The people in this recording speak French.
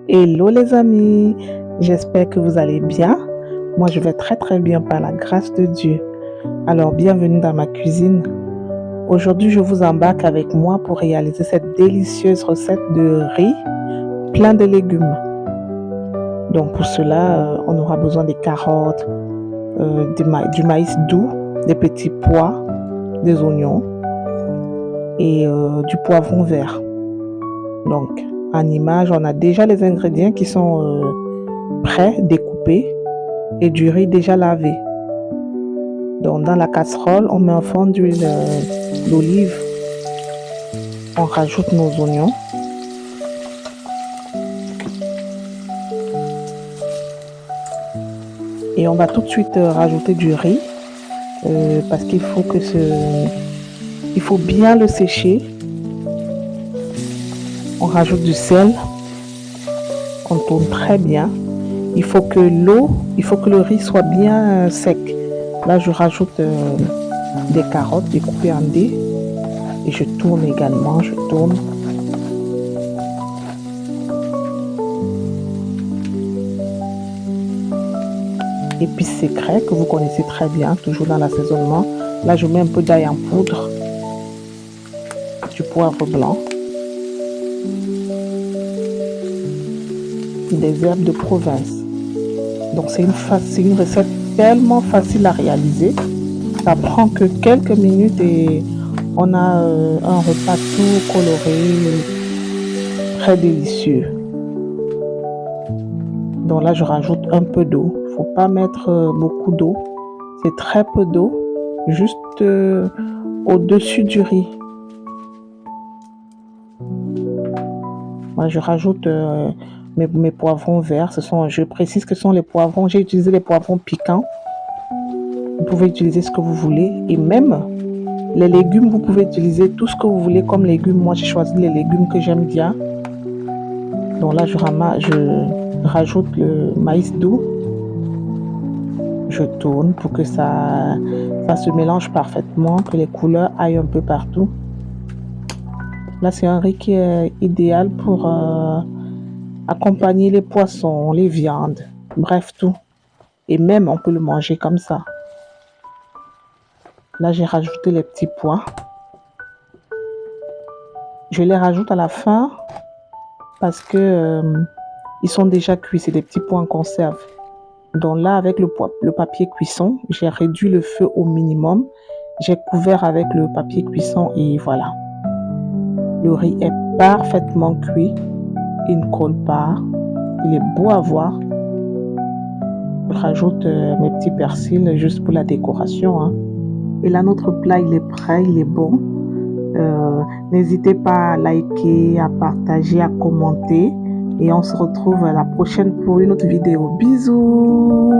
Hello les amis, j'espère que vous allez bien. Moi je vais très bien par la grâce de Dieu. Alors bienvenue dans ma cuisine. Aujourd'hui je vous embarque avec moi pour réaliser cette délicieuse recette de riz plein de légumes. Donc pour cela on aura besoin des carottes, du maïs doux, des petits pois, des oignons et du poivron vert. Donc en image on a déjà les ingrédients qui sont prêts, découpés et du riz déjà lavé. Donc dans la casserole, on met un fond d'huile d'olive, on rajoute nos oignons et on va tout de suite rajouter du riz parce qu'il faut il faut bien le sécher. On rajoute du sel, on tourne très bien. Il faut que le riz soit bien sec. Là, je rajoute des carottes découpées en dés et je tourne également, je tourne. Épices secrets que vous connaissez très bien, toujours dans l'assaisonnement. Là, je mets un peu d'ail en poudre, du poivre blanc, des herbes de province. Donc, c'est une recette tellement facile à réaliser. Ça prend que quelques minutes et on a un repas tout coloré, très délicieux. Donc là, je rajoute un peu d'eau. Il ne faut pas mettre beaucoup d'eau. C'est très peu d'eau, juste au-dessus du riz. Moi, je rajoute mes poivrons verts. Je précise que ce sont les poivrons. J'ai utilisé les poivrons piquants. Vous pouvez utiliser ce que vous voulez. Et même les légumes, vous pouvez utiliser tout ce que vous voulez comme légumes. Moi, j'ai choisi les légumes que j'aime bien. Donc là, je rajoute le maïs doux. Je tourne pour que ça se mélange parfaitement, que les couleurs aillent un peu partout. Là, c'est un riz qui est idéal pour accompagner les poissons, les viandes, bref, tout. Et même, on peut le manger comme ça. Là, j'ai rajouté les petits pois. Je les rajoute à la fin parce que ils sont déjà cuits. C'est des petits pois en conserve. Donc là, avec le papier cuisson, j'ai réduit le feu au minimum. J'ai couvert avec le papier cuisson et voilà. Le riz est parfaitement cuit. Il ne colle pas. Il est beau à voir. Je rajoute mes petits persils juste pour la décoration. Hein. Et là, notre plat, il est prêt, il est bon. N'hésitez pas à liker, à partager, à commenter. Et on se retrouve à la prochaine pour une autre vidéo. Bisous!